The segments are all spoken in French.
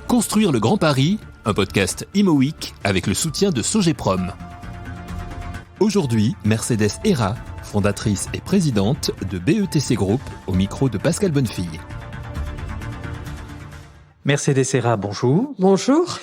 Construire le Grand Paris, un podcast Imo Week avec le soutien de Sogeprom. Aujourd'hui, Mercedes Héra, fondatrice et présidente de BETC Group, au micro de Pascal Bonnefille. Mercedes Héra, bonjour. Bonjour.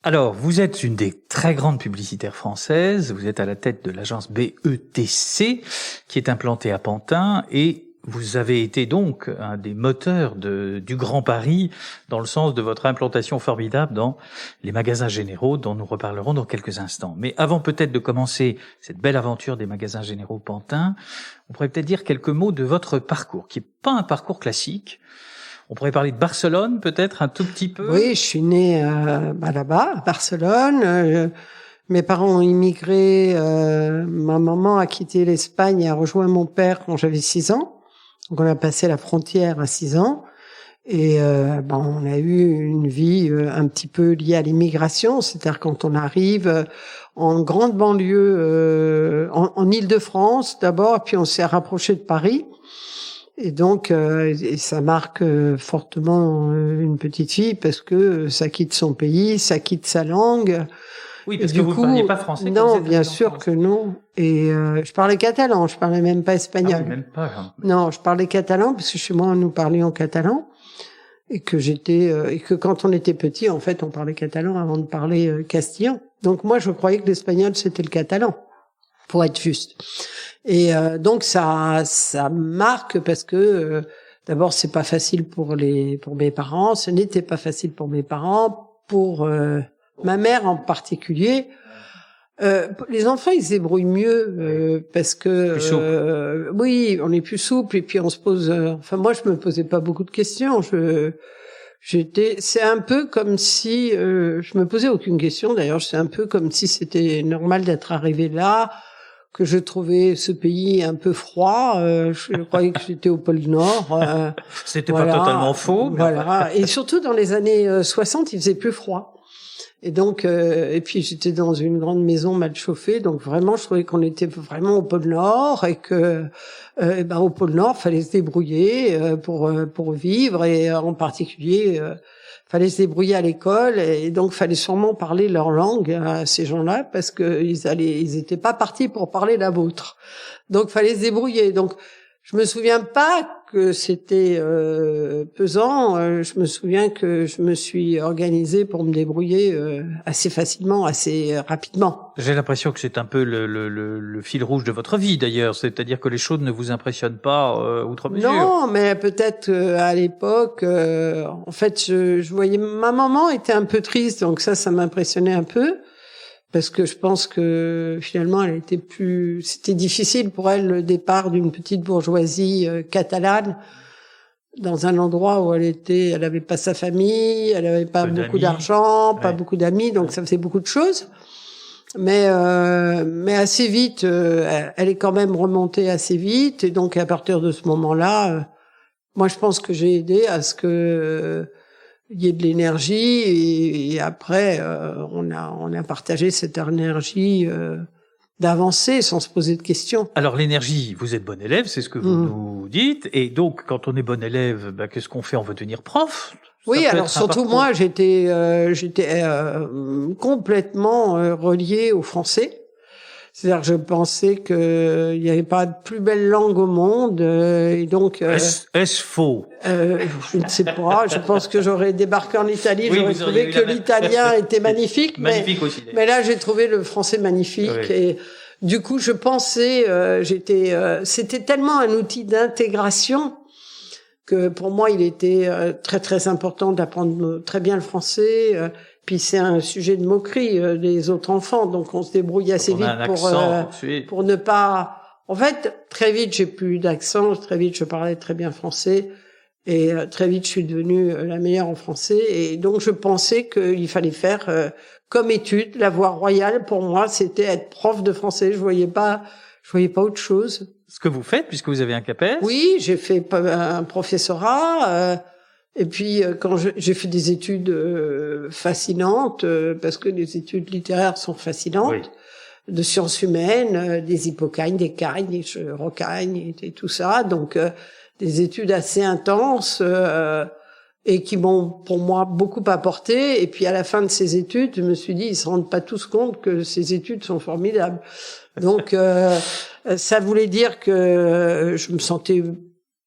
Alors, vous êtes une des très grandes publicitaires françaises, vous êtes à la tête de l'agence BETC, qui est implantée à Pantin, et vous avez été donc un des moteurs du Grand Paris, dans le sens de votre implantation formidable dans les magasins généraux, dont nous reparlerons dans quelques instants. Mais avant peut-être de commencer cette belle aventure des magasins généraux Pantin, on pourrait peut-être dire quelques mots de votre parcours, qui n'est pas un parcours classique. On pourrait parler de Barcelone, peut-être, un tout petit peu. Oui, je suis née là-bas, à Barcelone. Mes parents ont immigré. Ma maman a quitté l'Espagne et a rejoint mon père quand j'avais 6 ans. Donc, on a passé la frontière à 6 ans. Et on a eu une vie un petit peu liée à l'immigration. C'est-à-dire quand on arrive en grande banlieue, en Île-de-France d'abord, puis on s'est rapproché de Paris. Et donc, et ça marque fortement une petite fille parce que ça quitte son pays, ça quitte sa langue. Oui, parce que vous ne parliez pas français. Non, bien sûr que non. Et je parlais catalan, je parlais même pas espagnol. Ah oui, même pas. Hein. Non, je parlais catalan parce que chez moi nous parlions catalan et que quand on était petit, en fait, on parlait catalan avant de parler castillan. Donc moi, je croyais que l'espagnol c'était le catalan, pour être juste. Et donc ça marque parce que d'abord c'est pas facile pour mes parents, ce n'était pas facile pour mes parents, pour ma mère en particulier. Les enfants ils se débrouillent mieux parce que oui, on est plus souple et puis on se pose moi je me posais pas beaucoup de questions, c'est un peu comme si je me posais aucune question d'ailleurs, c'est un peu comme si c'était normal d'être arrivé là, que je trouvais ce pays un peu froid. Je croyais que j'étais au pôle Nord. C'était pas totalement faux. Mais voilà. Et surtout dans les années 60, il faisait plus froid. Et donc, et puis j'étais dans une grande maison mal chauffée, donc vraiment, je trouvais qu'on était vraiment au pôle Nord et que, au pôle Nord, fallait se débrouiller pour vivre et en particulier. Fallait se débrouiller à l'école et donc fallait sûrement parler leur langue à ces gens-là parce que ils étaient pas partis pour parler la vôtre. Donc fallait se débrouiller. Donc je me souviens pas que c'était pesant. Je me souviens que je me suis organisée pour me débrouiller assez facilement, assez rapidement. J'ai l'impression que c'est un peu le fil rouge de votre vie d'ailleurs, c'est-à-dire que les choses ne vous impressionnent pas outre mesure. Non, mais peut-être à l'époque, en fait, je voyais ma maman était un peu triste, donc ça m'impressionnait un peu. Parce que je pense que finalement c'était difficile pour elle le départ d'une petite bourgeoisie catalane dans un endroit où elle avait pas sa famille, elle avait pas beaucoup d'argent, pas beaucoup d'amis, donc ça faisait beaucoup de choses. Mais assez vite, elle est quand même remontée assez vite et donc à partir de ce moment-là, moi je pense que j'ai aidé à ce que il y ait de l'énergie et après on a partagé cette énergie d'avancer sans se poser de questions. Alors l'énergie, vous êtes bon élève, c'est ce que vous nous dites, et donc quand on est bon élève, qu'est-ce qu'on fait? On veut devenir prof? Oui, alors surtout moi j'étais complètement reliée au français. C'est-à-dire que je pensais que il y avait pas de plus belle langue au monde et donc est-ce faux? Je ne sais pas, je pense que j'aurais débarqué en Italie, j'aurais trouvé que l'italien était magnifique, magnifique aussi. Mais là j'ai trouvé le français magnifique et du coup je pensais c'était tellement un outil d'intégration que pour moi il était très très important d'apprendre très bien le français. Puis c'est un sujet de moquerie des autres enfants, donc on se débrouille assez vite pour ne pas. En fait, très vite j'ai plus d'accent, très vite je parlais très bien français et très vite je suis devenue la meilleure en français et donc je pensais qu'il fallait faire comme étude la voie royale pour moi, c'était être prof de français. Je voyais pas autre chose. Ce que vous faites puisque vous avez un CAPES? Oui, j'ai fait un professorat. Et puis quand j'ai fait des études fascinantes parce que les études littéraires sont fascinantes, de sciences humaines, des Hippocagnes, des Cagnes, des Rocagnes et tout ça, donc des études assez intenses et qui m'ont, pour moi, beaucoup apporté. Et puis, à la fin de ces études, je me suis dit, ils se rendent pas tous compte que ces études sont formidables. Donc, ça voulait dire que je me sentais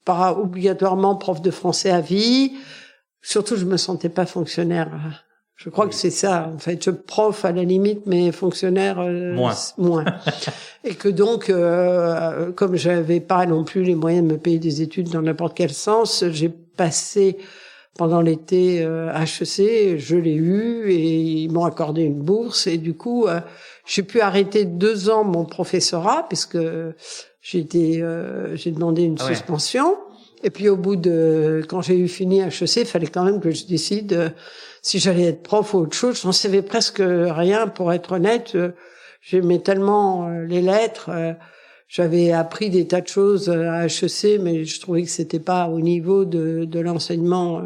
pas obligatoirement prof de français à vie. Surtout, je me sentais pas fonctionnaire. Je crois que c'est ça. En fait, je prof à la limite, mais fonctionnaire moins. Et que donc, comme j'avais pas non plus les moyens de me payer des études dans n'importe quel sens, j'ai passé pendant l'été HEC, je l'ai eu et ils m'ont accordé une bourse et du coup, j'ai pu arrêter 2 ans mon professorat puisque j'ai demandé une suspension. Et puis au bout quand j'ai eu fini HEC, il fallait quand même que je décide si j'allais être prof ou autre chose. J'en savais presque rien, pour être honnête. J'aimais tellement les lettres. J'avais appris des tas de choses à HEC, mais je trouvais que c'était pas au niveau de l'enseignement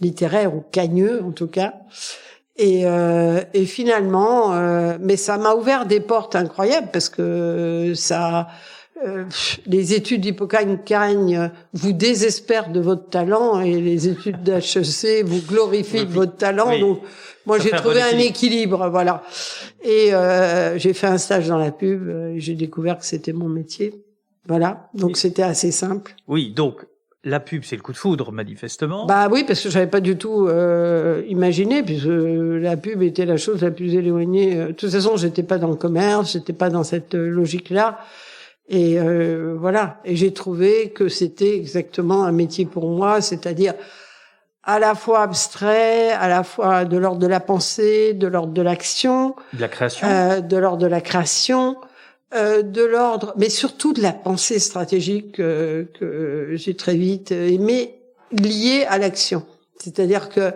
littéraire, ou cagneux en tout cas. Et finalement, mais ça m'a ouvert des portes incroyables parce que les études d'Hippocagne vous désespèrent de votre talent et les études d'HEC vous glorifient de votre talent. Oui. Donc, moi, j'ai trouvé un équilibre, voilà. Et j'ai fait un stage dans la pub et j'ai découvert que c'était mon métier. Voilà. Donc, c'était assez simple. Oui, donc, la pub, c'est le coup de foudre, manifestement. Bah oui, parce que j'avais pas du tout imaginé, puisque la pub était la chose la plus éloignée. De toute façon, j'étais pas dans le commerce, j'étais pas dans cette logique-là. Et voilà. Et j'ai trouvé que c'était exactement un métier pour moi, c'est-à-dire à la fois abstrait, à la fois de l'ordre de la pensée, de l'ordre de l'action, de la création, de l'ordre de la création, de l'ordre, mais surtout de la pensée stratégique que j'ai très vite aimé, liée à l'action. C'est-à-dire que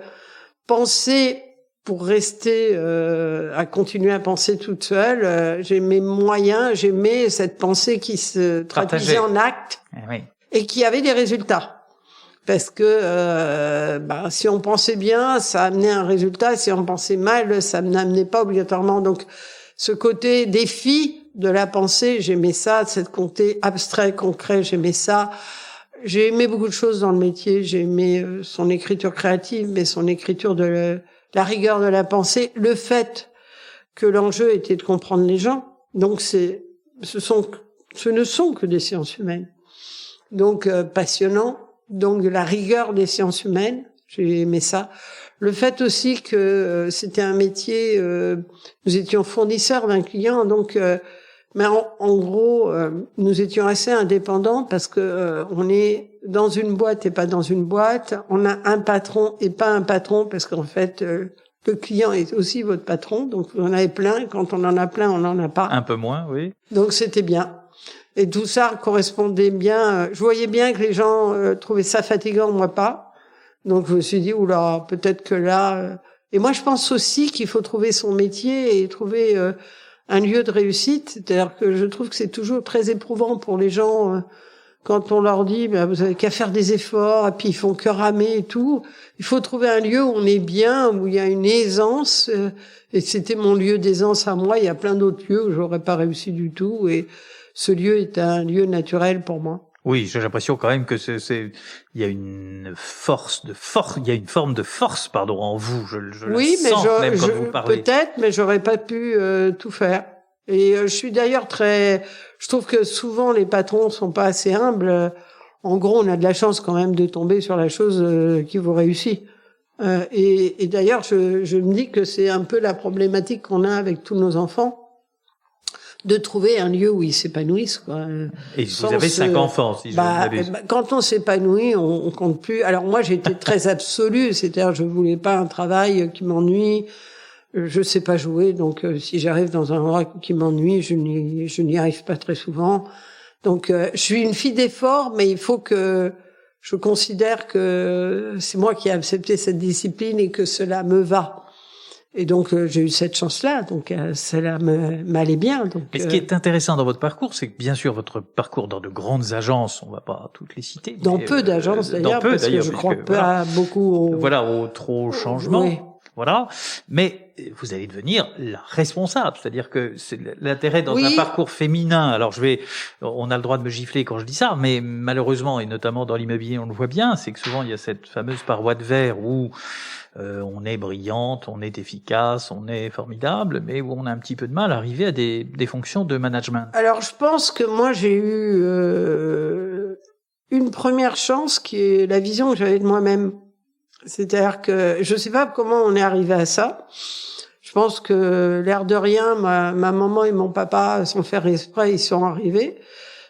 penser pour rester à continuer à penser toute seule, j'ai mes moyens, j'aimais cette pensée qui se traduisait en actes et qui avait des résultats. Parce que si on pensait bien, ça amenait un résultat. Si on pensait mal, ça n'amenait pas obligatoirement. Donc, ce côté défi de la pensée, j'aimais ça. Cette côté abstrait, concret, j'aimais ça. J'ai aimé beaucoup de choses dans le métier. J'ai aimé son écriture créative, mais son écriture de la rigueur de la pensée. Le fait que l'enjeu était de comprendre les gens. Donc, ce ne sont que des sciences humaines. Donc, passionnant. Donc, de la rigueur des sciences humaines, j'ai aimé ça. Le fait aussi que c'était un métier, nous étions fournisseurs d'un client, donc, mais en gros, nous étions assez indépendants parce que on est dans une boîte et pas dans une boîte. On a un patron et pas un patron parce qu'en fait, le client est aussi votre patron, donc vous en avez plein. Quand on en a plein, on n'en a pas. Un peu moins, oui. Donc, c'était bien. Et tout ça correspondait bien. Je voyais bien que les gens trouvaient ça fatigant, moi pas. Donc je me suis dit, oula, peut-être que là... Et moi, je pense aussi qu'il faut trouver son métier et trouver un lieu de réussite. C'est-à-dire que je trouve que c'est toujours très éprouvant pour les gens quand on leur dit, vous avez qu'à faire des efforts, et puis ils font que ramer et tout. Il faut trouver un lieu où on est bien, où il y a une aisance. Et c'était mon lieu d'aisance à moi. Il y a plein d'autres lieux où j'aurais pas réussi du tout. Et ce lieu est un lieu naturel pour moi. Oui, j'ai l'impression quand même que il y a une il y a une forme de force, en vous. Je oui, la sens même quand vous parlez. Peut-être, mais j'aurais pas pu tout faire. Et je suis d'ailleurs je trouve que souvent les patrons sont pas assez humbles. En gros, on a de la chance quand même de tomber sur la chose qui vous réussit. Et d'ailleurs, je me dis que c'est un peu la problématique qu'on a avec tous nos enfants, de trouver un lieu où ils s'épanouissent, quoi. Et vous avez 5 enfants, si je ne m'abuse. Quand on s'épanouit, on compte plus. Alors moi, j'étais très absolue, c'est-à-dire je voulais pas un travail qui m'ennuie. Je sais pas jouer, donc si j'arrive dans un endroit qui m'ennuie, je n'y arrive pas très souvent. Donc je suis une fille d'effort, mais il faut que je considère que c'est moi qui ai accepté cette discipline et que cela me va. Et donc j'ai eu cette chance-là, donc cela m'allait bien. Donc, et ce qui est intéressant dans votre parcours, c'est que bien sûr votre parcours dans de grandes agences, on va pas toutes les citer. Dans peu d'agences d'ailleurs, parce que je crois pas beaucoup au trop changement. Oui. Voilà. Mais vous allez devenir la responsable. C'est-à-dire que c'est l'intérêt dans Oui. un parcours féminin. Alors on a le droit de me gifler quand je dis ça, mais malheureusement, et notamment dans l'immobilier, on le voit bien, c'est que souvent il y a cette fameuse paroi de verre où on est brillante, on est efficace, on est formidable, mais où on a un petit peu de mal à arriver à des fonctions de management. Alors, je pense que moi, j'ai eu une première chance qui est la vision que j'avais de moi-même. C'est-à-dire que je sais pas comment on est arrivé à ça. Je pense que l'air de rien, ma maman et mon papa, sans faire exprès, ils sont arrivés.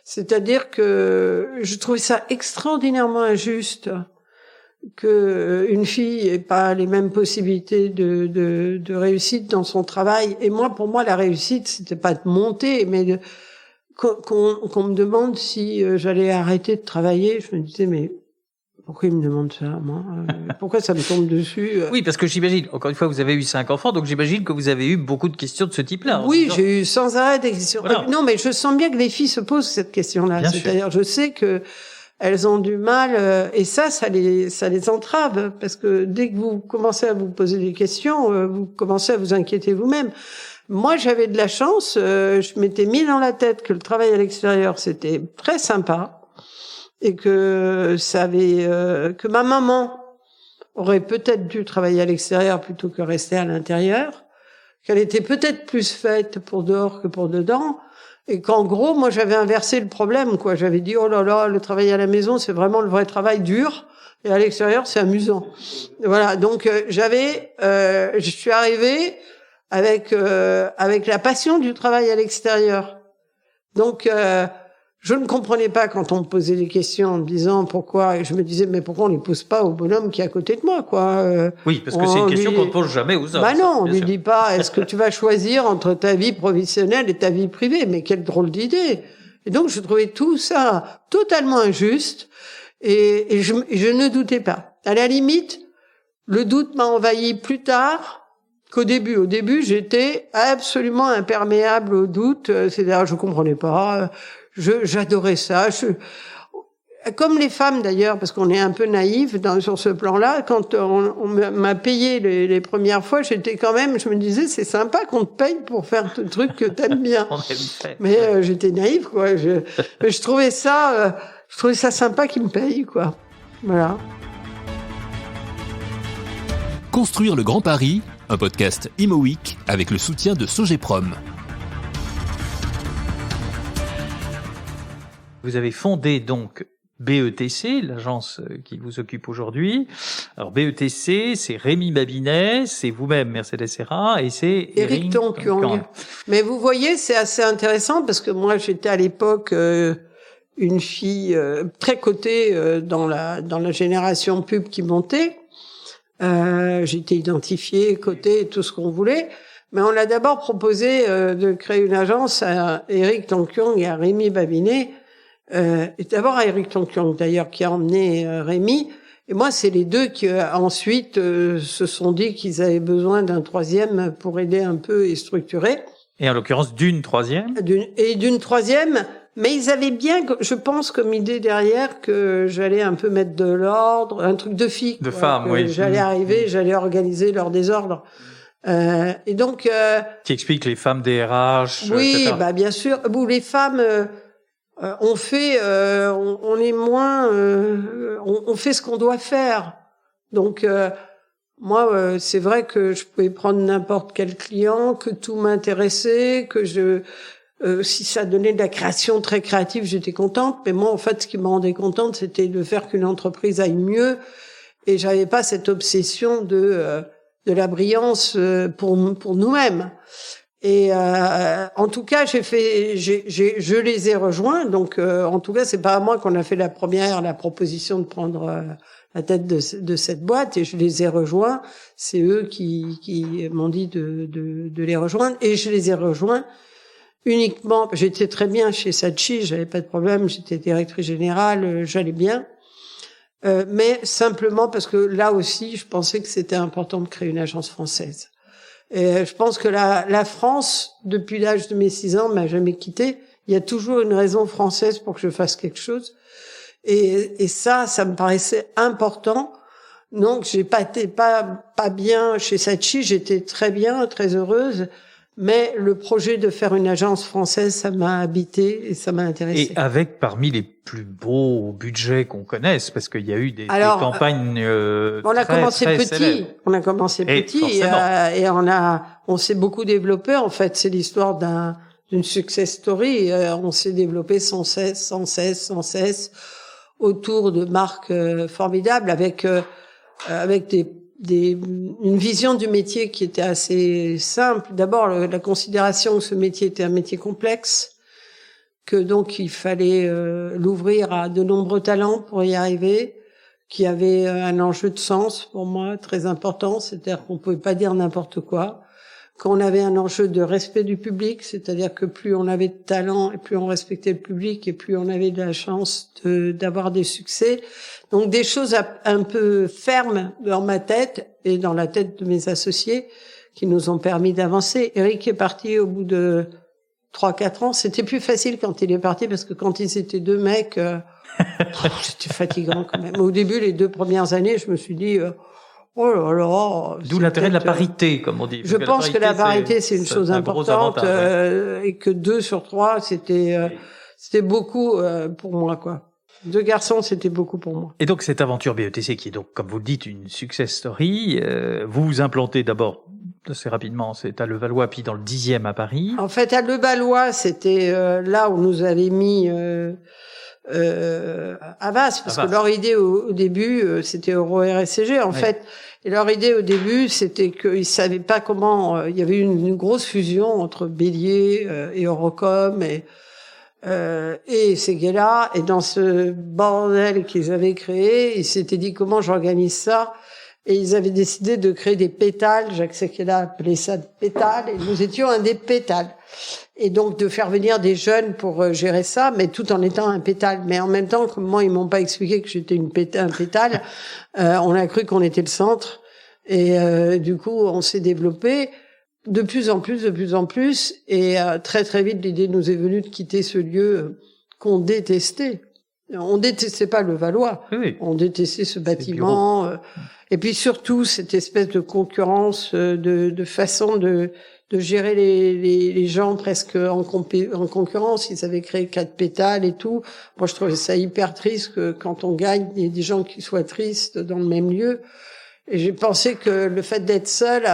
C'est-à-dire que je trouvais ça extraordinairement injuste que une fille ait pas les mêmes possibilités de réussite dans son travail. Et moi, pour moi, la réussite, c'était pas de monter, mais qu'on me demande si j'allais arrêter de travailler. Je me disais, mais pourquoi il me demande ça, moi? Pourquoi ça me tombe dessus? Oui, parce que j'imagine, encore une fois, vous avez eu 5 enfants, donc j'imagine que vous avez eu beaucoup de questions de ce type-là. Oui, j'ai eu sans arrêt des questions. Voilà. Non, mais je sens bien que les filles se posent cette question-là. Bien C'est-à-dire, je sais que elles ont du mal, et ça les entrave, parce que dès que vous commencez à vous poser des questions, vous commencez à vous inquiéter vous-même. Moi, j'avais de la chance, je m'étais mis dans la tête que le travail à l'extérieur, c'était très sympa, et que que ma maman aurait peut-être dû travailler à l'extérieur plutôt que rester à l'intérieur, qu'elle était peut-être plus faite pour dehors que pour dedans, et qu'en gros, moi, j'avais inversé le problème, quoi. J'avais dit, oh là là, le travail à la maison, c'est vraiment le vrai travail dur, et à l'extérieur, c'est amusant. Voilà. Donc, je suis arrivée avec la passion du travail à l'extérieur. Donc, je ne comprenais pas quand on me posait des questions en me disant pourquoi, et je me disais, mais pourquoi on les pose pas au bonhomme qui est à côté de moi, quoi. Oui, parce que c'est une question qu'on ne pose jamais aux hommes. Bah non, on bien lui sûr. dit pas, est-ce que tu vas choisir entre ta vie professionnelle et ta vie privée? Mais quelle drôle d'idée. Et donc, je trouvais tout ça totalement injuste, et je ne doutais pas. À la limite, le doute m'a envahi plus tard qu'au début. Au début, j'étais absolument imperméable au doute, c'est-à-dire, je comprenais pas, j'adorais ça. Comme les femmes d'ailleurs, parce qu'on est un peu naïf sur ce plan-là, quand on m'a payé les premières fois, je me disais, c'est sympa qu'on te paye pour faire ce truc que t'aimes bien. Mais j'étais naïve, quoi. Mais je trouvais ça sympa qu'ils me payent, quoi. Voilà. Construire le Grand Paris, un podcast Imo Week avec le soutien de Sogeprom. Vous avez fondé donc BETC, l'agence qui vous occupe aujourd'hui. Alors BETC, c'est Rémi Babinet, c'est vous-même Mercedes Serra et c'est Éric Tonkyong. Mais vous voyez, c'est assez intéressant parce que moi j'étais à l'époque une fille très cotée dans la génération pub qui montait. J'étais identifiée, cotée, tout ce qu'on voulait. Mais on l'a d'abord proposé de créer une agence à Éric Tonkyong et à Rémi Babinet. Et d'abord à Éric Tonkyong d'ailleurs qui a emmené Rémi, et moi c'est les deux qui ensuite se sont dit qu'ils avaient besoin d'un troisième pour aider un peu et structurer. Et en l'occurrence d'une troisième. D'une troisième, mais ils avaient bien, je pense, comme idée derrière que j'allais un peu mettre de l'ordre, un truc de fille. De femme, oui. J'allais arriver, j'allais organiser leur désordre. Et donc qui explique les femmes des RH. Oui, etc. bah bien sûr. Où les femmes on est moins, on fait ce qu'on doit faire. Donc moi, c'est vrai que je pouvais prendre n'importe quel client, que tout m'intéressait, que si ça donnait de la création très créative, j'étais contente. Mais moi, en fait, ce qui me rendait contente, c'était de faire qu'une entreprise aille mieux. Et j'avais pas cette obsession de la brillance pour nous-mêmes. Et en tout cas, je les ai rejoints. Donc, en tout cas, c'est pas à moi qu'on a fait la proposition de prendre la tête de cette boîte. Et je les ai rejoints. C'est eux qui m'ont dit de les rejoindre. Et je les ai rejoints uniquement. J'étais très bien chez Saatchi, j'avais pas de problème. J'étais directrice générale, j'allais bien. Mais simplement parce que là aussi, je pensais que c'était important de créer une agence française. Et je pense que la France, depuis l'âge de mes 6 ans, m'a jamais quitté. Il y a toujours une raison française pour que je fasse quelque chose. Et ça me paraissait important. Donc, j'ai pas été pas bien chez Saatchi, j'étais très bien, très heureuse. Mais le projet de faire une agence française, ça m'a habité et ça m'a intéressé. Et avec parmi les plus beaux budgets qu'on connaisse, parce qu'il y a eu des campagnes on a commencé très petit, célèbres. On a commencé petit et on s'est beaucoup développé. En fait, c'est l'histoire d'une success story. On s'est développé sans cesse, autour de marques formidables avec une vision du métier qui était assez simple. D'abord, la considération que ce métier était un métier complexe, que donc il fallait l'ouvrir à de nombreux talents pour y arriver, qu'il y avait un enjeu de sens pour moi très important, c'est-à-dire qu'on pouvait pas dire n'importe quoi, qu'on avait un enjeu de respect du public, c'est-à-dire que plus on avait de talent et plus on respectait le public et plus on avait de la chance d'avoir des succès. Donc des choses un peu fermes dans ma tête et dans la tête de mes associés qui nous ont permis d'avancer. Eric est parti au bout de 3-4 ans. C'était plus facile quand il est parti parce que quand ils étaient deux mecs, c'était fatigant quand même. Au début, les 2 premières années, je me suis dit... oh là là. D'où l'intérêt de la parité, comme on dit. Je pense que la parité, c'est une chose importante, et que 2 sur 3, c'était beaucoup pour moi, quoi. 2 garçons, c'était beaucoup pour moi. Et donc, cette aventure BETC, qui est donc, comme vous le dites, une success story, vous vous implantez d'abord, assez rapidement, c'est à Levallois, puis dans le 10e à Paris. En fait, à Levallois, c'était là où nous avait mis... Havas, parce que leur idée au début, c'était Euro RSCG, en fait. Et leur idée au début, c'était qu'ils savaient pas comment... il y avait une grosse fusion entre Bélier et Eurocom et Séguéla. Et dans ce bordel qu'ils avaient créé, ils s'étaient dit comment j'organise ça. Et ils avaient décidé de créer des pétales. Jacques Séguéla appelait ça des pétales. Et nous étions un des pétales. Et donc de faire venir des jeunes pour gérer ça, mais tout en étant un pétale. Mais en même temps, comme moi, ils m'ont pas expliqué que j'étais un pétale, on a cru qu'on était le centre. Et du coup, on s'est développé de plus en plus. Et très très vite, l'idée nous est venue de quitter ce lieu qu'on détestait. On détestait pas Levallois, on détestait ce bâtiment. Et puis surtout, cette espèce de concurrence, de façon de gérer les gens presque en concurrence. Ils avaient créé 4 pétales et tout. Moi, je trouvais ça hyper triste que quand on gagne, il y ait des gens qui soient tristes dans le même lieu. Et j'ai pensé que le fait d'être seul,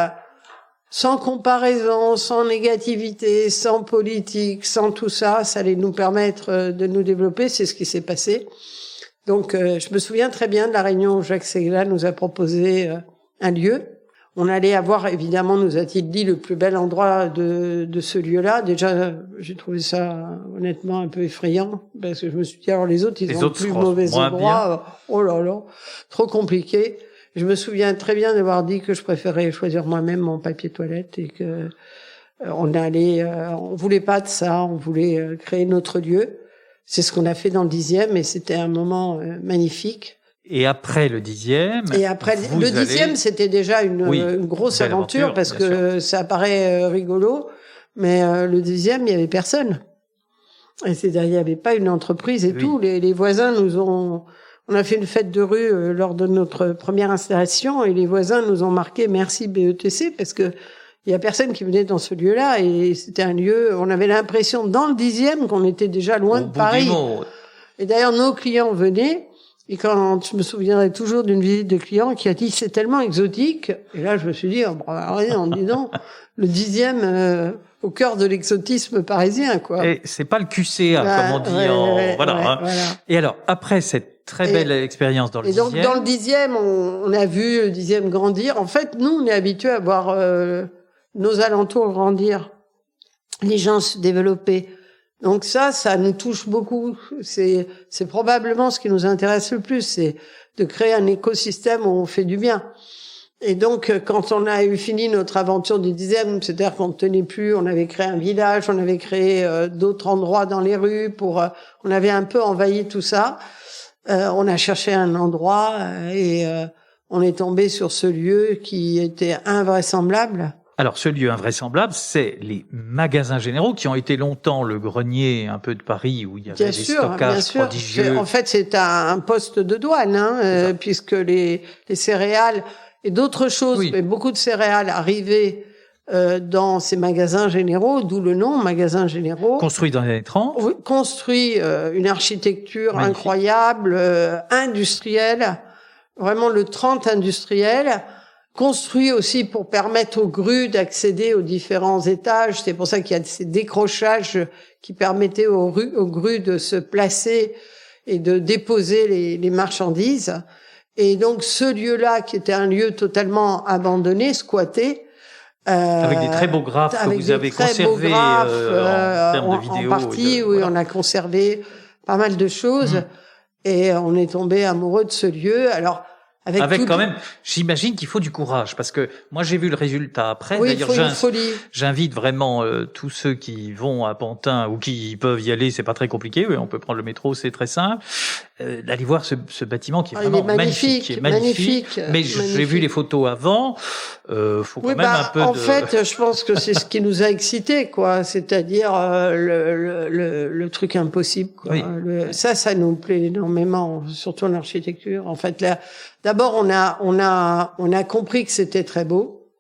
sans comparaison, sans négativité, sans politique, sans tout ça, ça allait nous permettre de nous développer. C'est ce qui s'est passé. Donc, je me souviens très bien de la réunion où Jacques Séguéla nous a proposé un lieu. On allait avoir, évidemment, nous a-t-il dit, le plus bel endroit de ce lieu-là. Déjà, j'ai trouvé ça, honnêtement, un peu effrayant, parce que je me suis dit, alors les autres, ils ont le plus mauvais endroit. Oh là là, trop compliqué. Je me souviens très bien d'avoir dit que je préférais choisir moi-même mon papier toilette et que on voulait pas de ça, on voulait créer notre lieu. C'est ce qu'on a fait dans le 10e et c'était un moment magnifique. Et après le 10e... Et après, le 10e, c'était déjà une grosse aventure parce que ça paraît rigolo, mais le 10e, il y avait personne. Et c'est-à-dire, il y avait pas une entreprise et tout. Les voisins on a fait une fête de rue lors de notre première installation et les voisins nous ont marqué merci BETC parce que il y a personne qui venait dans ce lieu-là et c'était un lieu, on avait l'impression dans le 10e qu'on était déjà loin de Paris. Et d'ailleurs, nos clients venaient et quand je me souviendrai toujours d'une visite de client qui a dit c'est tellement exotique et là je me suis dit en disant le 10e au cœur de l'exotisme parisien quoi. Et c'est pas le QC comme on dit voilà. Et alors après cette très belle expérience dans le 10e. Et donc, dans le 10e, on a vu le 10e grandir. En fait, nous, on est habitués à voir nos alentours grandir, les gens se développer. Donc ça nous touche beaucoup. C'est probablement ce qui nous intéresse le plus, c'est de créer un écosystème où on fait du bien. Et donc, quand on a eu fini notre aventure du 10e, c'est-à-dire qu'on ne tenait plus, on avait créé un village, on avait créé d'autres endroits dans les rues on avait un peu envahi tout ça. On a cherché un endroit et on est tombé sur ce lieu qui était invraisemblable. Alors, ce lieu invraisemblable, c'est les magasins généraux qui ont été longtemps le grenier un peu de Paris où il y avait des stockages prodigieux. En fait, c'est un poste de douane, puisque les céréales et d'autres choses, mais beaucoup de céréales arrivaient dans ces magasins généraux, d'où le nom magasins généraux. Construit dans les années 30. Construit une architecture incroyable, industrielle, vraiment le 30 industriel. Construit aussi pour permettre aux grues d'accéder aux différents étages. C'est pour ça qu'il y a ces décrochages qui permettaient aux grues de se placer et de déposer les marchandises. Et donc ce lieu-là, qui était un lieu totalement abandonné, squatté, avec des très beaux graphes que vous avez conservés en termes de vidéos. En partie, oui, on a conservé pas mal de choses et on est tombé amoureux de ce lieu. Alors, avec quand même, j'imagine qu'il faut du courage, parce que moi j'ai vu le résultat après. Oui, d'ailleurs, j'invite vraiment tous ceux qui vont à Pantin ou qui peuvent y aller, c'est pas très compliqué. Oui, on peut prendre le métro, c'est très simple. D'aller voir ce bâtiment qui est vraiment magnifique. Mais j'ai vu les photos avant. Faut quand même un peu. En fait, je pense que c'est ce qui nous a excités, quoi. C'est-à-dire le truc impossible, quoi. Oui. Ça nous plaît énormément, surtout en architecture. En fait, là. D'abord, on a compris que c'était très beau.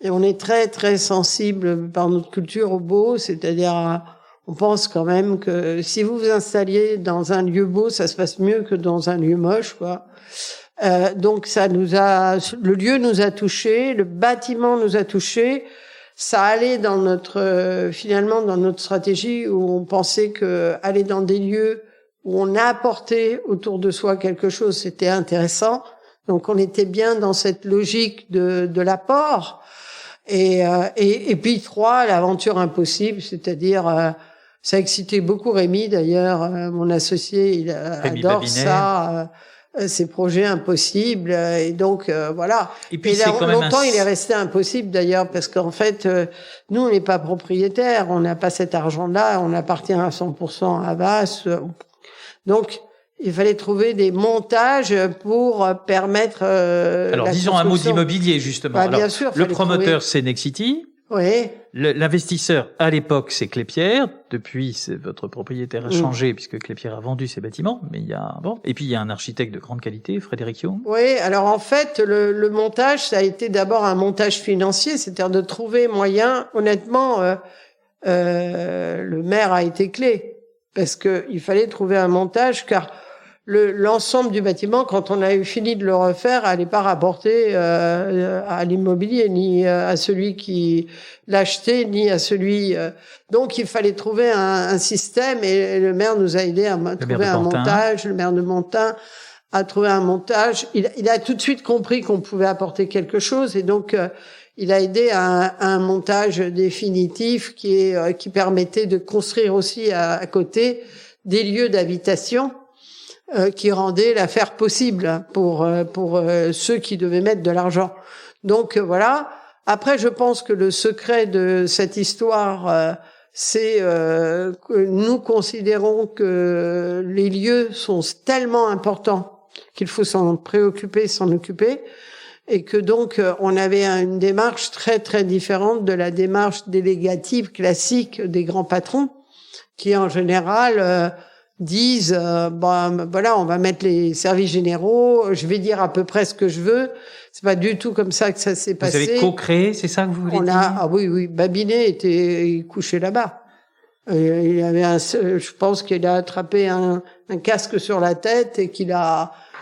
Et on est très, très sensible par notre culture au beau. C'est-à-dire, on pense quand même que si vous vous installiez dans un lieu beau, ça se passe mieux que dans un lieu moche, quoi. Donc, le lieu nous a touchés, le bâtiment nous a touchés. Ça allait finalement, dans notre stratégie où on pensait que aller dans des lieux où on a apporté autour de soi quelque chose, c'était intéressant. Donc on était bien dans cette logique de l'apport. Et puis 3, l'aventure impossible, c'est-à-dire ça a excité beaucoup Rémi d'ailleurs, mon associé, il adore Babinet. Ça, ces projets impossibles. Et donc voilà. Et puis là, longtemps il est resté impossible d'ailleurs parce qu'en fait nous on n'est pas propriétaires, on n'a pas cet argent-là, on appartient à 100% à Havas. Donc, il fallait trouver des montages pour permettre alors, disons un mot d'immobilier, justement. Alors, bien sûr, le promoteur, c'est Nexity. Oui. L'investisseur, à l'époque, c'est Klépierre. Depuis, votre propriétaire a changé puisque Klépierre a vendu ses bâtiments. Mais Et puis, il y a un architecte de grande qualité, Frédéric Young. Oui. Alors, en fait, le montage, ça a été d'abord un montage financier. C'est-à-dire de trouver moyen. Honnêtement, le maire a été clé. Parce que il fallait trouver un montage, car l'ensemble du bâtiment, quand on a eu fini de le refaire, allait pas rapporter à l'immobilier, ni à celui qui l'achetait, ni à celui. Donc il fallait trouver un système, et le maire nous a aidé à trouver un montage. Le maire de Montin a trouvé un montage. Il a tout de suite compris qu'on pouvait apporter quelque chose, et donc il a aidé à un montage définitif qui permettait de construire aussi à côté des lieux d'habitation qui rendaient l'affaire possible pour ceux qui devaient mettre de l'argent. Donc voilà. Après, je pense que le secret de cette histoire, c'est que nous considérons que les lieux sont tellement importants qu'il faut s'en préoccuper, s'en occuper. Et que donc on avait une démarche très très différente de la démarche délégative classique des grands patrons qui en général disent voilà, on va mettre les services généraux, je vais dire à peu près ce que je veux. C'est pas du tout comme ça que ça s'est passé. Vous avez co-créé, c'est ça que vous voulez dire? Oui, Babinet était couché là-bas. Il avait je pense qu'il a attrapé un casque sur la tête et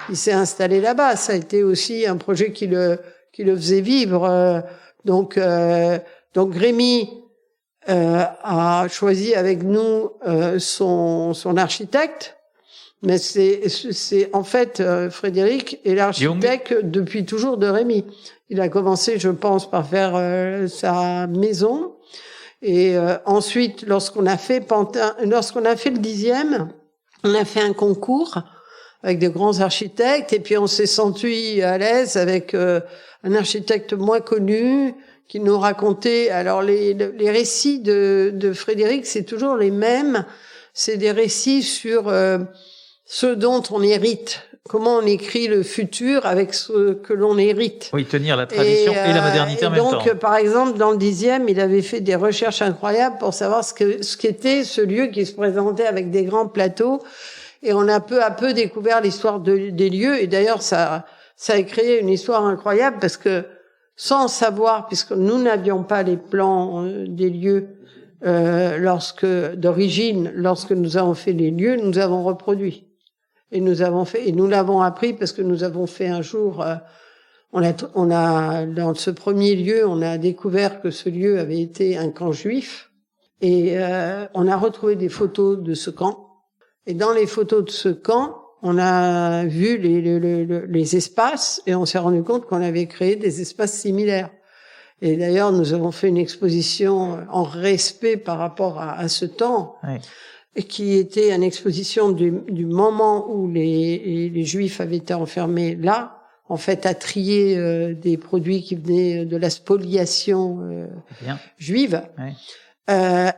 il s'est installé là-bas. Ça a été aussi un projet qui le faisait vivre. Donc Rémi a choisi avec nous son architecte, mais c'est en fait Frédéric est l'architecte depuis toujours de Rémi. Il a commencé, je pense, par faire sa maison, et ensuite, lorsqu'on a fait le 10e, on a fait un concours avec de grands architectes, et puis on s'est senti à l'aise avec un architecte moins connu qui nous racontait. Alors les récits de Frédéric, c'est toujours les mêmes. C'est des récits sur ce dont on hérite comment on écrit le futur avec ce que l'on hérite. Oui, tenir la tradition et la modernité en même temps. Donc, par exemple, dans le 10e, il avait fait des recherches incroyables pour savoir ce qu'était ce lieu qui se présentait avec des grands plateaux. Et on a peu à peu découvert l'histoire des lieux. Et d'ailleurs, ça a créé une histoire incroyable parce que, sans savoir, puisque nous n'avions pas les plans des lieux lorsque nous avons fait les lieux, nous avons reproduit. Et nous l'avons appris parce que nous avons fait un jour, on a dans ce premier lieu, on a découvert que ce lieu avait été un camp juif. Et on a retrouvé des photos de ce camp. Et dans les photos de ce camp, on a vu les espaces et on s'est rendu compte qu'on avait créé des espaces similaires. Et d'ailleurs, nous avons fait une exposition en respect par rapport à ce temps, oui, qui était une exposition du moment où les Juifs avaient été enfermés là, en fait, à trier des produits qui venaient de la spoliation juive. Oui.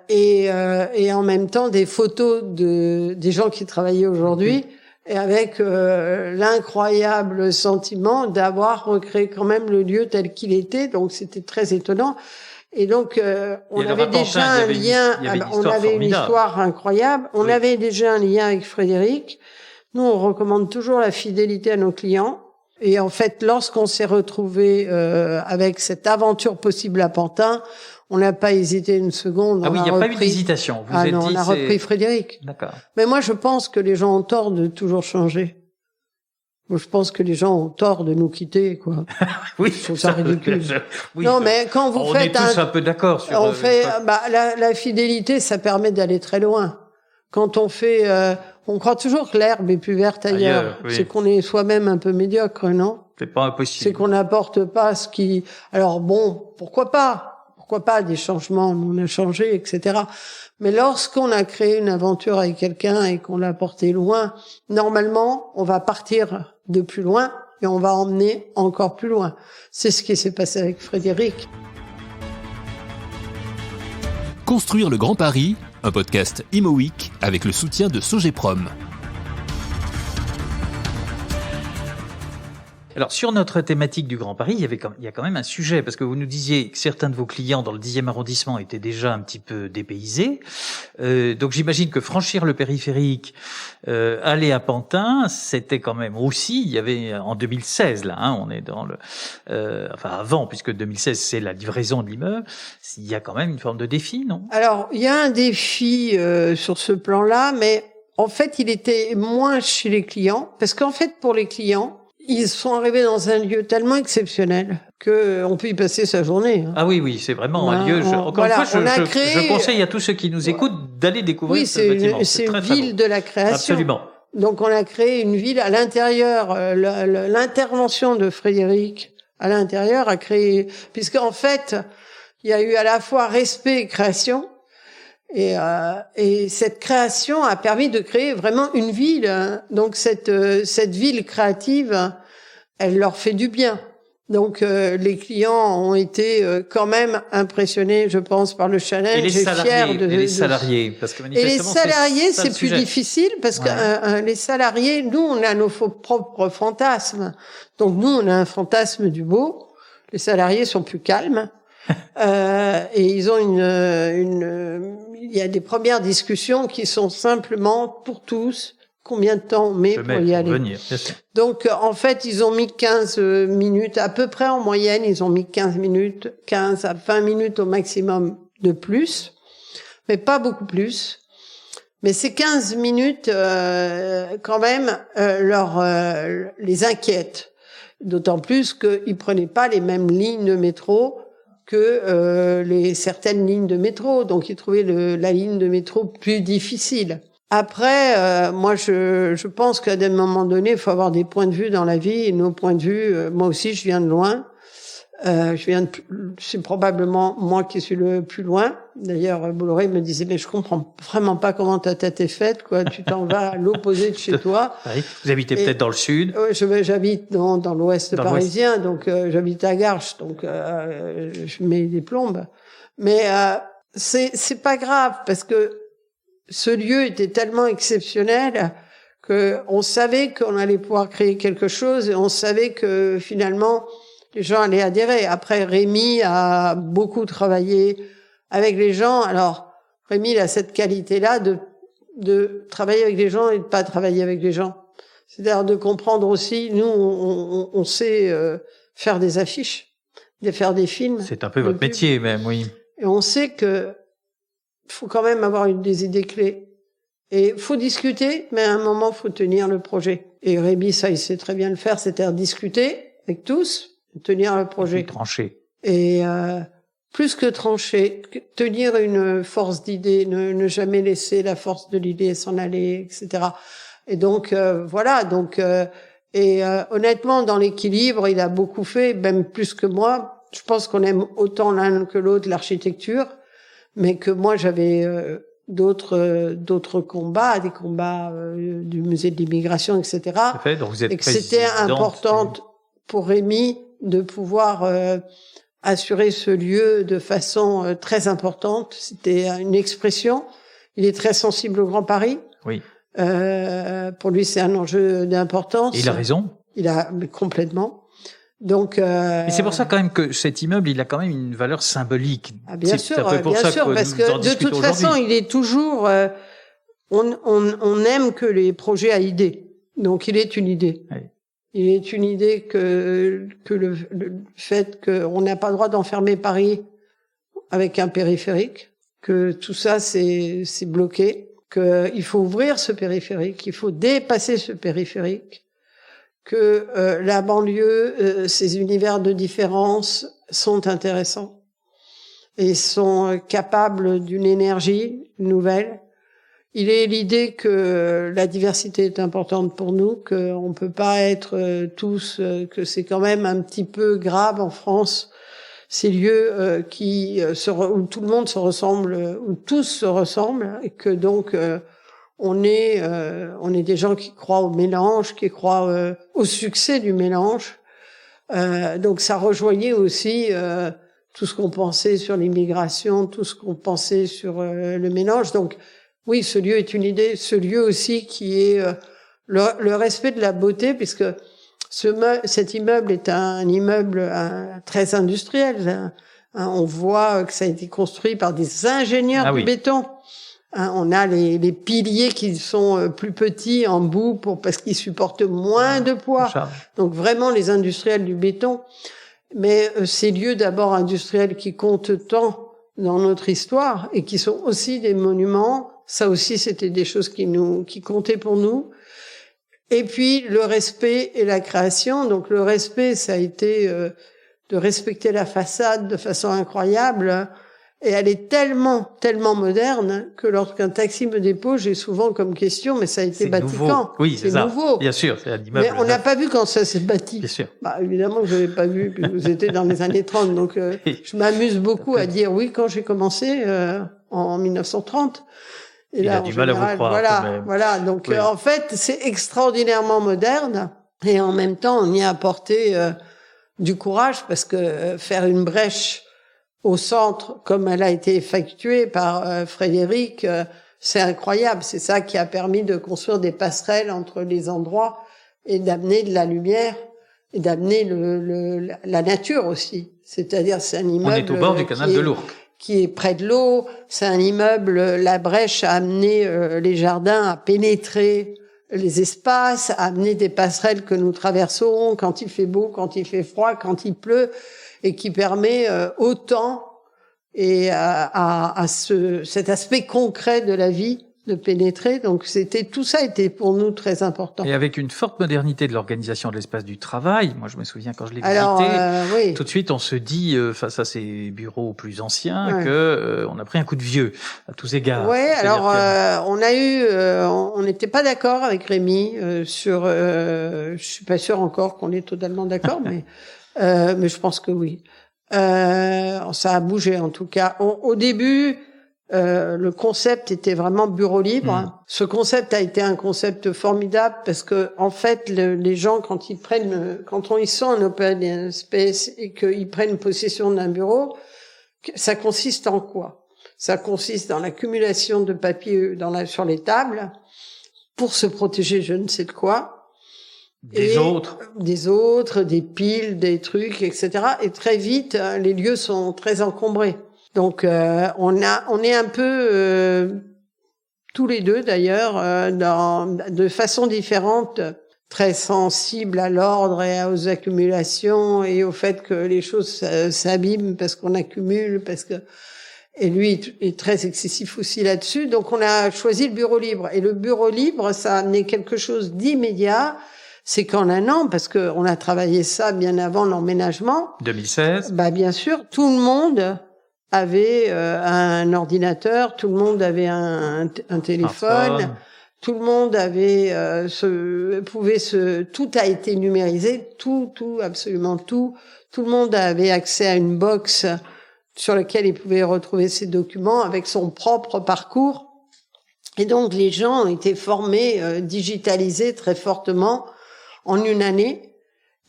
Et en même temps des photos des gens qui travaillaient aujourd'hui, et avec l'incroyable sentiment d'avoir recréé quand même le lieu tel qu'il était. Donc c'était très étonnant. Et donc on avait déjà un lien, on avait une histoire incroyable. On avait déjà un lien avec Frédéric. Nous, on recommande toujours la fidélité à nos clients. Et en fait, lorsqu'on s'est retrouvé avec cette aventure possible à Pantin, on n'a pas hésité une seconde. Ah oui, il n'y a pas eu d'hésitation. On a repris Frédéric. D'accord. Mais moi, je pense que les gens ont tort de toujours changer. Moi, je pense que les gens ont tort de nous quitter, quoi. Oui. Je trouve ça ridicule. Oui, non, mais quand vous faites on est tous un peu d'accord sur. On fait, la fidélité, ça permet d'aller très loin. Quand on fait, on croit toujours que l'herbe est plus verte ailleurs. Oui. C'est qu'on est soi-même un peu médiocre, non? C'est pas impossible. C'est qu'on n'apporte pas ce qui. Alors bon, pourquoi pas? Pourquoi pas des changements, on a changé, etc. Mais lorsqu'on a créé une aventure avec quelqu'un et qu'on l'a porté loin, normalement, on va partir de plus loin et on va emmener encore plus loin. C'est ce qui s'est passé avec Frédéric. Construire le Grand Paris, un podcast Imo Week avec le soutien de Sogeprom. Alors, sur notre thématique du Grand Paris, il y a quand même un sujet, parce que vous nous disiez que certains de vos clients dans le 10e arrondissement étaient déjà un petit peu dépaysés. Donc, j'imagine que franchir le périphérique, aller à Pantin, c'était quand même aussi, il y avait en 2016, là, on est dans enfin avant, puisque 2016, c'est la livraison de l'immeuble, il y a quand même une forme de défi, non? Alors, il y a un défi sur ce plan-là, mais en fait, il était moins chez les clients, parce qu'en fait, pour les clients, ils sont arrivés dans un lieu tellement exceptionnel que on peut y passer sa journée. Ah oui, c'est vraiment un lieu. Encore une fois, je conseille à tous ceux qui nous écoutent d'aller découvrir ce bâtiment. C'est une ville de la création. Absolument. Donc on a créé une ville à l'intérieur. L'intervention de Frédéric à l'intérieur a créé, puisqu'en fait, il y a eu à la fois respect et création. Et cette création a permis de créer vraiment une ville. Donc cette ville créative, elle leur fait du bien. Donc les clients ont été quand même impressionnés, je pense, par le challenge. Et les salariés, parce que manifestement, et les salariés, c'est plus difficile parce que les salariés, nous, on a nos propres fantasmes. Donc nous, on a un fantasme du beau. Les salariés sont plus calmes. Et ils ont il y a des premières discussions qui sont simplement pour tous. Combien de temps on met pour y aller? Donc, en fait, ils ont mis 15 minutes, à peu près en moyenne, ils ont mis 15 à 20 minutes au maximum de plus, mais pas beaucoup plus. Mais ces 15 minutes, quand même, les inquiètent. D'autant plus qu'ils prenaient pas les mêmes lignes de métro que certaines lignes de métro, donc ils trouvaient la ligne de métro plus difficile. Après, moi je pense qu'à un moment donné, il faut avoir des points de vue dans la vie, et nos points de vue, moi aussi je viens de loin. C'est probablement moi qui suis le plus loin. D'ailleurs, Bolloré me disait, mais je comprends vraiment pas comment ta tête est faite, quoi. Tu t'en vas à l'opposé de chez toi. Oui. Vous habitez peut-être dans le sud. J'habite dans l'ouest parisien, donc j'habite à Garches, donc je mets des plombes. Mais c'est pas grave parce que ce lieu était tellement exceptionnel que on savait qu'on allait pouvoir créer quelque chose et on savait que finalement les gens allaient adhérer. Après, Rémi a beaucoup travaillé avec les gens. Alors, Rémi, il a cette qualité-là de travailler avec les gens et de pas travailler avec les gens. C'est-à-dire de comprendre aussi, nous, on sait faire des affiches, de faire des films. C'est un peu votre métier même, oui. Et on sait que faut quand même avoir des idées clés. Et faut discuter, mais à un moment, faut tenir le projet. Et Rémi, ça, il sait très bien le faire, c'est-à-dire discuter avec tous, tenir le projet. Et trancher. Et plus que trancher, tenir une force d'idée, ne jamais laisser la force de l'idée s'en aller, etc. Et donc voilà. Donc honnêtement, dans l'équilibre, il a beaucoup fait, même plus que moi. Je pense qu'on aime autant l'un que l'autre l'architecture, mais que moi j'avais d'autres combats, des combats du musée de l'immigration, etc. Donc vous êtes et que c'était important pour Rémi de pouvoir assurer ce lieu de façon très importante. C'était une expression. Il est très sensible au Grand Paris. Oui. Pour lui, c'est un enjeu d'importance. Et il a raison. Il a complètement. Donc. Et c'est pour ça quand même que cet immeuble, il a quand même une valeur symbolique. Ah, bien sûr, parce que de toute façon, il est toujours. On aime que les projets à idée. Donc, il est une idée. Oui. Il est une idée que le fait qu'on n'a pas le droit d'enfermer Paris avec un périphérique, que tout ça c'est bloqué, qu'il faut ouvrir ce périphérique, il faut dépasser ce périphérique, que la banlieue, ces univers de différence sont intéressants et sont capables d'une énergie nouvelle. Il est l'idée que la diversité est importante pour nous, qu'on peut pas être tous, que c'est quand même un petit peu grave en France, ces lieux où tout le monde se ressemble, où tous se ressemblent, et que donc on est des gens qui croient au mélange, qui croient au succès du mélange. Donc ça rejoignait aussi tout ce qu'on pensait sur l'immigration, tout ce qu'on pensait sur le mélange. Donc oui, ce lieu est une idée. Ce lieu aussi qui est le respect de la beauté, puisque cet immeuble est un immeuble très industriel. On voit que ça a été construit par des ingénieurs du béton. On a les piliers qui sont plus petits en bout parce qu'ils supportent moins de poids. Donc vraiment les industriels du béton. Mais ces lieux d'abord industriels qui comptent tant dans notre histoire et qui sont aussi des monuments, ça aussi c'était des choses qui comptaient pour nous. Et puis le respect et la création. Donc le respect, ça a été de respecter la façade de façon incroyable. Et elle est tellement moderne que lorsqu'un taxi me dépose, j'ai souvent comme question, mais ça a été bâti quand? Oui, c'est ça. Nouveau. Bien sûr, c'est un immeuble. Mais on n'a pas vu quand ça s'est bâti. Bien sûr. Bah, évidemment que je l'avais pas vu, puis vous étiez dans les années 30, donc je m'amuse beaucoup à dire oui quand j'ai commencé en 1930. Et il a du mal à vous croire. Voilà. Donc en fait, c'est extraordinairement moderne et en même temps, on y a apporté du courage parce que faire une brèche au centre, comme elle a été effectuée par Frédéric, c'est incroyable. C'est ça qui a permis de construire des passerelles entre les endroits et d'amener de la lumière et d'amener la nature aussi. C'est-à-dire, c'est un immeuble. On est au bord du canal de l'Ourcq. Qui est près de l'eau. C'est un immeuble, la brèche a amené les jardins à pénétrer les espaces, à amener des passerelles que nous traversons quand il fait beau, quand il fait froid, quand il pleut, et qui permet autant et cet aspect concret de la vie de pénétrer. Donc tout ça était pour nous très important. Et avec une forte modernité de l'organisation de l'espace du travail, moi je me souviens quand je l'ai visité, tout de suite on se dit face à ces bureaux plus anciens que on a pris un coup de vieux à tous égards. Ouais, alors on n'était pas d'accord avec Rémi sur je suis pas sûr encore qu'on est totalement d'accord mais je pense que oui. Ça a bougé en tout cas. Au début, le concept était vraiment bureau libre. Ce concept a été un concept formidable parce que en fait, les gens quand ils sont en open space et qu'ils prennent possession d'un bureau, ça consiste en quoi? Ça consiste dans l'accumulation de papier sur les tables pour se protéger je ne sais de quoi. Des autres, des piles, des trucs, etc. Et très vite, les lieux sont très encombrés. Donc, on est un peu tous les deux d'ailleurs, de façon différente, très sensibles à l'ordre et aux accumulations et au fait que les choses s'abîment parce qu'on accumule, et lui est très excessif aussi là-dessus. Donc, on a choisi le bureau libre. Et le bureau libre, ça a amené quelque chose d'immédiat. C'est qu'en un an, parce que on a travaillé ça bien avant l'emménagement. 2016. Bien sûr, tout le monde avait un ordinateur, tout le monde avait un téléphone, tout le monde avait tout a été numérisé, tout, absolument tout. Tout le monde avait accès à une box sur laquelle il pouvait retrouver ses documents avec son propre parcours. Et donc les gens ont été formés, digitalisés très fortement en une année.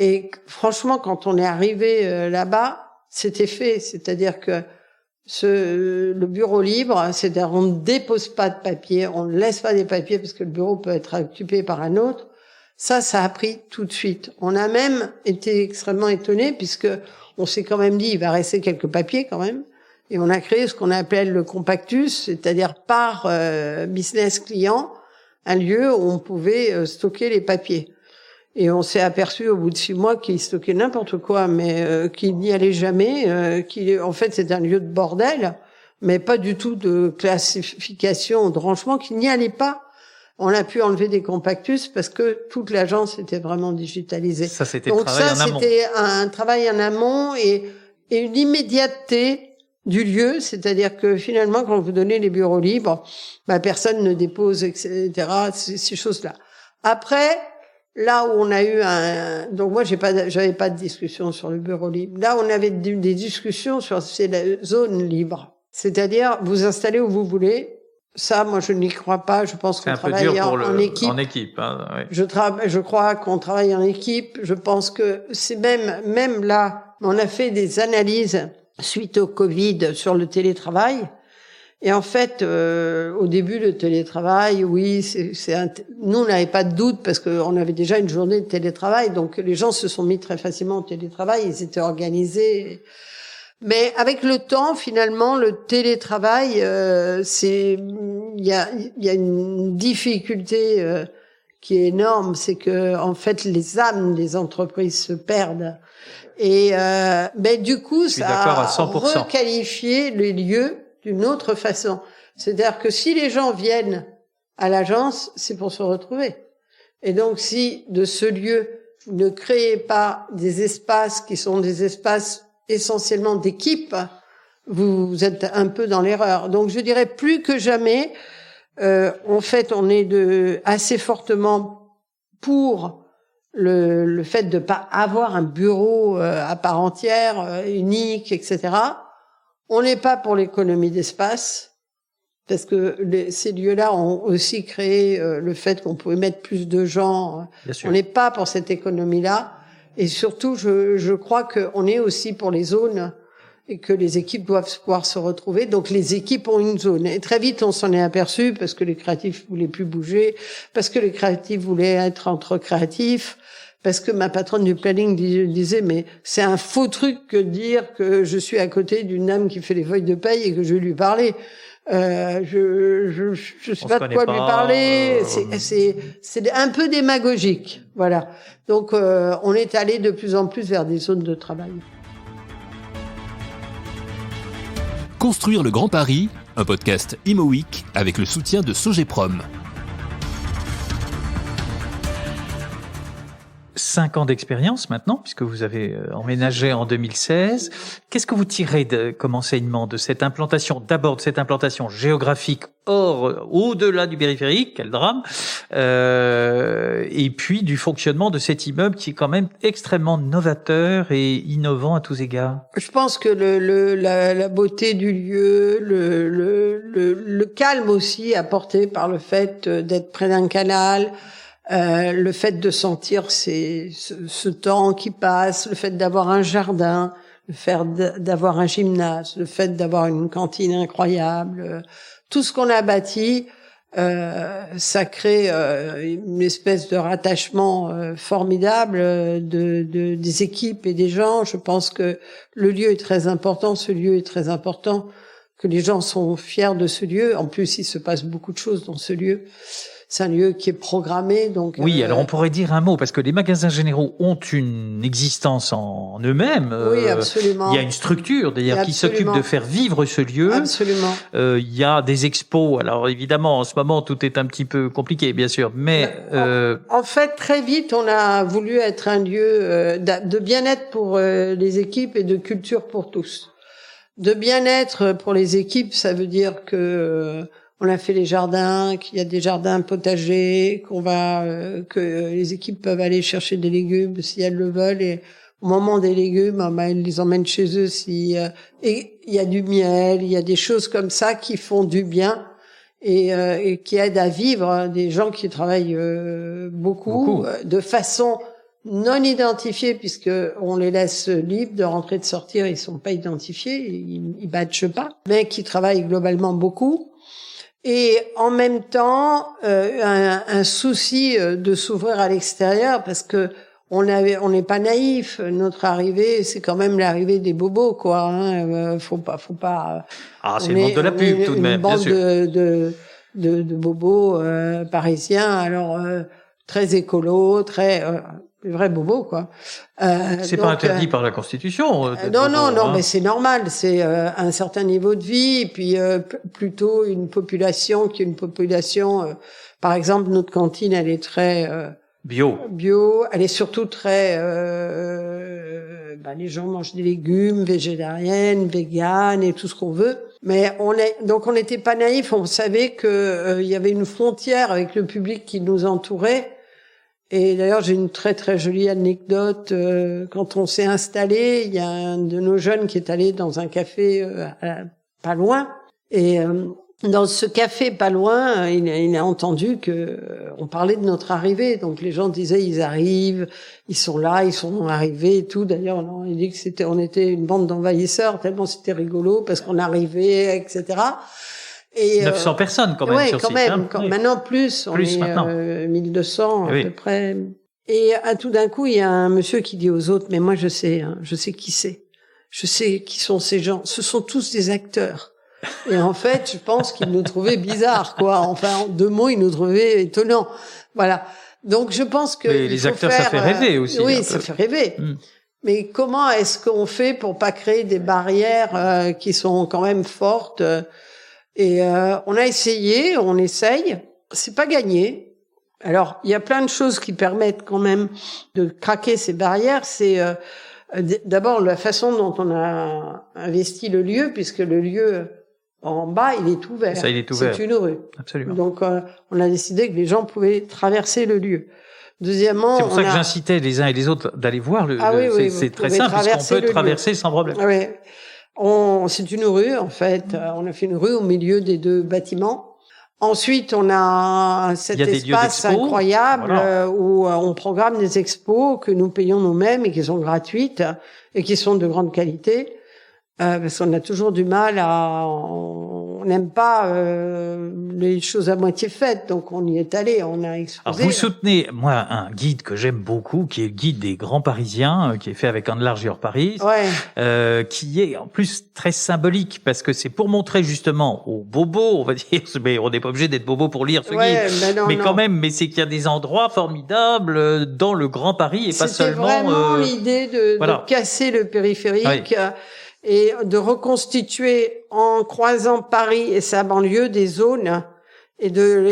Et franchement, quand on est arrivé là-bas, c'était fait. C'est-à-dire que le bureau libre, c'est-à-dire on ne dépose pas de papier, on ne laisse pas des papiers parce que le bureau peut être occupé par un autre. Ça a pris tout de suite. On a même été extrêmement étonnés puisque on s'est quand même dit il va rester quelques papiers quand même. Et on a créé ce qu'on appelle le compactus, c'est-à-dire par business client, un lieu où on pouvait stocker les papiers. Et on s'est aperçu au bout de 6 mois qu'il stockait n'importe quoi, mais qu'il n'y allait jamais, en fait c'est un lieu de bordel, mais pas du tout de classification, de rangement, qu'il n'y allait pas. On a pu enlever des compactus parce que toute l'agence était vraiment digitalisée. Ça, c'était donc ça, c'était un travail en amont et une immédiateté du lieu, c'est-à-dire que finalement, quand vous donnez les bureaux libres, personne ne dépose, etc., ces choses-là. Après, là où on a eu donc moi j'avais pas de discussion sur le bureau libre. Là, on avait des discussions sur la zone libre. C'est-à-dire, vous installez où vous voulez. Ça, moi, je n'y crois pas. Je pense qu'on travaille en équipe. En équipe, hein, oui. Je crois qu'on travaille en équipe. Je pense que c'est même là, on a fait des analyses suite au Covid sur le télétravail. Et en fait, au début, le télétravail, oui, nous, on n'avait pas de doute parce qu'on avait déjà une journée de télétravail. Donc, les gens se sont mis très facilement au télétravail. Ils étaient organisés. Mais avec le temps, finalement, le télétravail, il y a une difficulté qui est énorme, c'est que en fait les âmes des entreprises se perdent. Et du coup, ça a requalifié les lieux d'une autre façon. C'est-à-dire que si les gens viennent à l'agence, c'est pour se retrouver. Et donc, si de ce lieu vous ne créez pas des espaces qui sont des espaces essentiellement d'équipe, vous êtes un peu dans l'erreur. Donc je dirais plus que jamais, en fait, on est assez fortement pour le fait de pas avoir un bureau à part entière, unique, etc. On n'est pas pour l'économie d'espace, parce que ces lieux-là ont aussi créé le fait qu'on pouvait mettre plus de gens. On n'est pas pour cette économie-là. Et surtout, je crois qu'on est aussi pour les zones et que les équipes doivent pouvoir se retrouver. Donc, les équipes ont une zone. Et très vite, on s'en est aperçu parce que les créatifs voulaient plus bouger, parce que les créatifs voulaient être entre créatifs, parce que ma patronne du planning disait, mais c'est un faux truc que de dire que je suis à côté d'une dame qui fait les feuilles de paye et que je vais lui parler. Je sais pas de quoi lui parler. C'est un peu démagogique, voilà. Donc on est allé de plus en plus vers des zones de travail. Construire le Grand Paris, un podcast Imo Week avec le soutien de Sogeprom. 5 ans d'expérience maintenant, puisque vous avez emménagé en 2016. Qu'est-ce que vous tirez comme enseignement de cette implantation, d'abord de cette implantation géographique au-delà du périphérique, quel drame, et puis du fonctionnement de cet immeuble qui est quand même extrêmement novateur et innovant à tous égards? Je pense que la beauté du lieu, le calme aussi apporté par le fait d'être près d'un canal, le fait de sentir ce temps qui passe, le fait d'avoir un jardin, le fait d'avoir un gymnase, le fait d'avoir une cantine incroyable, tout ce qu'on a bâti Ça crée une espèce de rattachement formidable des équipes et des gens. Je pense que le lieu est très important, ce lieu est très important, que les gens sont fiers de ce lieu. En plus, il se passe beaucoup de choses dans ce lieu. C'est un lieu qui est programmé, donc. Oui, alors on pourrait dire un mot parce que les magasins généraux ont une existence en eux-mêmes. Oui, absolument. Il y a une structure d'ailleurs qui s'occupe de faire vivre ce lieu. Absolument. Il y a des expos. Alors évidemment, en ce moment, tout est un petit peu compliqué, bien sûr, mais en fait, très vite, on a voulu être un lieu de bien-être pour les équipes et de culture pour tous. De bien-être pour les équipes, ça veut dire que on a fait les jardins, qu'il y a des jardins potagers, que les équipes peuvent aller chercher des légumes si elles le veulent, et au moment des légumes, elles les emmènent chez eux et il y a du miel, il y a des choses comme ça qui font du bien et qui aident à vivre des gens qui travaillent beaucoup. De façon non identifiés, puisque on les laisse libres de rentrer et de sortir, ils sont pas identifiés, ils badgent pas, mais qui travaillent globalement beaucoup. Et en même temps, un souci de s'ouvrir à l'extérieur, parce que on n'est pas naïf. Notre arrivée, c'est quand même l'arrivée des bobos, quoi. Hein. Faut pas. C'est le monde de la pub, tout de même, bien sûr. De bobos parisiens, alors très écolo, très vrais bobos, quoi. C'est pas interdit par la Constitution. Non, mais c'est normal. C'est un certain niveau de vie, et puis plutôt une population qui est une population. Par exemple, notre cantine, elle est très bio. Elle est surtout très. Les gens mangent des légumes, végétariennes, véganes et tout ce qu'on veut. Mais on n'était pas naïfs. On savait que il y avait une frontière avec le public qui nous entourait. Et d'ailleurs, j'ai une très très jolie anecdote. Quand on s'est installé, il y a un de nos jeunes qui est allé dans un café pas loin. Et dans ce café pas loin, il a entendu que on parlait de notre arrivée. Donc les gens disaient ils arrivent, ils sont là, ils sont arrivés et tout. D'ailleurs, on a dit que on était une bande d'envahisseurs tellement c'était rigolo parce qu'on arrivait, etc. Et 900 personnes quand même sur quand site. Même. Maintenant plus on est 1200 à peu près. Et tout d'un coup, il y a un monsieur qui dit aux autres, mais moi je sais qui c'est. Je sais qui sont ces gens. Ce sont tous des acteurs. Et en fait, je pense qu'ils nous trouvaient bizarres, quoi. Enfin, en 2 mots, ils nous trouvaient étonnants. Voilà. Donc je pense que les acteurs, ça fait rêver aussi. Oui, ça fait rêver. Mais comment est-ce qu'on fait pour pas créer des barrières qui sont quand même fortes? Et on a essayé, on essaye. C'est pas gagné. Alors, il y a plein de choses qui permettent quand même de craquer ces barrières. C'est d'abord la façon dont on a investi le lieu, puisque le lieu en bas, il est ouvert. Ça, il est ouvert. C'est une rue. Absolument. Donc, on a décidé que les gens pouvaient traverser le lieu. Deuxièmement, c'est pour ça que j'incitais les uns et les autres d'aller voir le. C'est très simple, puisqu'on peut traverser sans problème. Oui. C'est une rue, en fait. On a fait une rue au milieu des 2 bâtiments. Ensuite, on a cet espace incroyable où on programme des expos que nous payons nous-mêmes et qui sont gratuites et qui sont de grande qualité. Parce qu'on a toujours du mal on n'aime pas les choses à moitié faites, donc on y est allé, on a exposé. Alors vous soutenez, moi, un guide que j'aime beaucoup, qui est le guide des grands Parisiens, qui est fait avec Enlarge Your Paris, qui est en plus très symbolique, parce que c'est pour montrer justement aux bobos, on va dire, mais on n'est pas obligé d'être bobo pour lire ce guide, mais quand même, mais c'est qu'il y a des endroits formidables dans le Grand Paris et pas seulement. C'était vraiment l'idée de casser le périphérique. Et de reconstituer en croisant Paris et sa banlieue des zones et de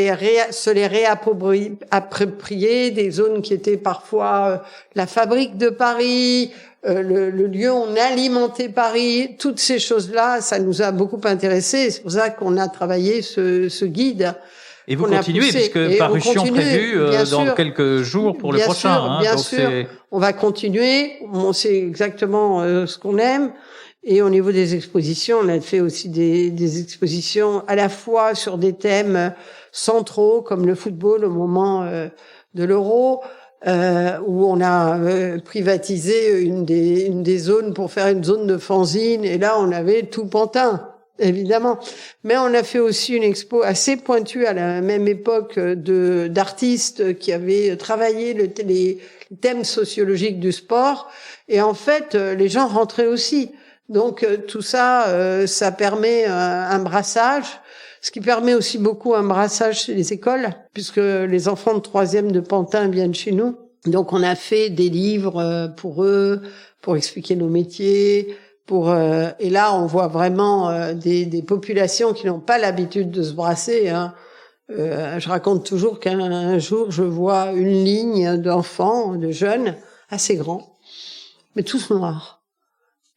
se les réapproprier, des zones qui étaient parfois la fabrique de Paris, le lieu où on alimentait Paris, toutes ces choses-là, ça nous a beaucoup intéressés. C'est pour ça qu'on a travaillé ce guide. Et vous continuez, puisque parution prévue dans quelques jours pour le prochain. Bien sûr, on va continuer. On sait exactement ce qu'on aime. Et au niveau des expositions, on a fait aussi des expositions à la fois sur des thèmes centraux comme le football au moment de l'Euro, où on a privatisé une des zones pour faire une zone de fanzine. Et là, on avait tout Pantin. Évidemment. Mais on a fait aussi une expo assez pointue à la même époque d'artistes qui avaient travaillé les thèmes sociologiques du sport. Et en fait, les gens rentraient aussi. Donc tout ça, ça permet un brassage. Ce qui permet aussi beaucoup un brassage chez les écoles, puisque les enfants de 3e de Pantin viennent chez nous. Donc on a fait des livres pour eux, pour expliquer nos métiers. Et là, on voit vraiment des populations qui n'ont pas l'habitude de se brasser. Hein. Je raconte toujours qu'un jour, je vois une ligne d'enfants, de jeunes, assez grands, mais tous noirs.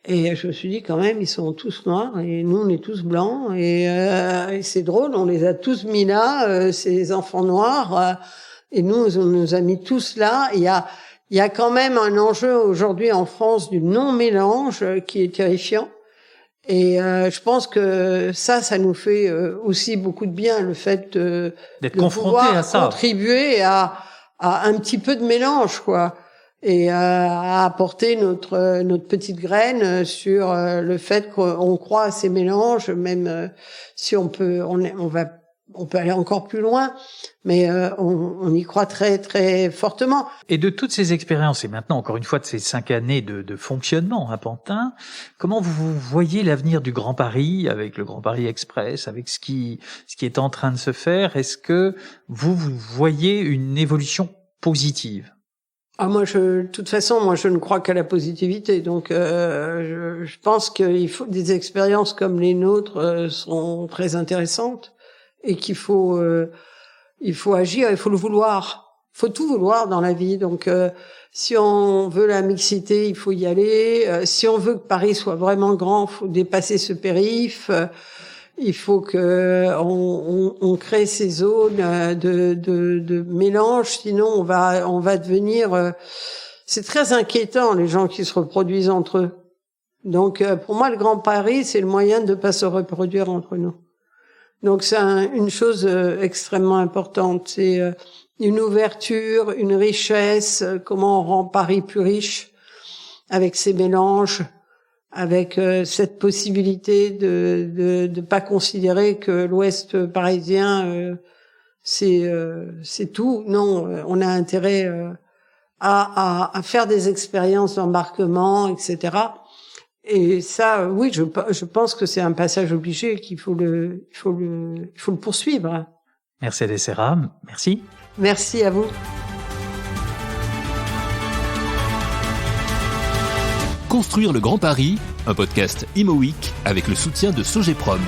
Et je me suis dit, quand même, ils sont tous noirs, et nous, on est tous blancs. Et c'est drôle, on les a tous mis là, ces enfants noirs, et nous, on nous a mis tous là. Il y a quand même un enjeu aujourd'hui en France du non-mélange qui est terrifiant. Et je pense que ça nous fait aussi beaucoup de bien, le fait d'être de confronté à ça, contribuer à un petit peu de mélange, quoi, et à apporter notre petite graine sur le fait qu'on croit à ces mélanges, même si on peut aller encore plus loin, mais on y croit très très fortement. Et de toutes ces expériences, et maintenant encore une fois de ces 5 années de fonctionnement à Pantin, comment vous voyez l'avenir du Grand Paris, avec le Grand Paris Express, avec ce qui est en train de se faire? Est-ce que vous voyez une évolution positive? De toute façon, moi, je ne crois qu'à la positivité. Donc, je pense qu'il faut des expériences comme les nôtres sont très intéressantes. Et qu'il faut agir, il faut le vouloir. Il faut tout vouloir dans la vie. Donc, si on veut la mixité, il faut y aller. Si on veut que Paris soit vraiment grand, il faut dépasser ce périph'. Il faut que on crée ces zones de mélange. Sinon, on va devenir. C'est très inquiétant, les gens qui se reproduisent entre eux. Donc, pour moi, le Grand Paris, c'est le moyen de ne pas se reproduire entre nous. Donc c'est une chose extrêmement importante, c'est une ouverture, une richesse, comment on rend Paris plus riche avec ces mélanges, avec cette possibilité de pas considérer que l'Ouest parisien c'est tout. Non, on a intérêt à faire des expériences d'embarquement, etc. Et ça, oui, je pense que c'est un passage obligé qu'il faut le poursuivre. Mercedes Serra, merci. Merci à vous. Construire le Grand Paris, un podcast Imo Week avec le soutien de Sogeprom.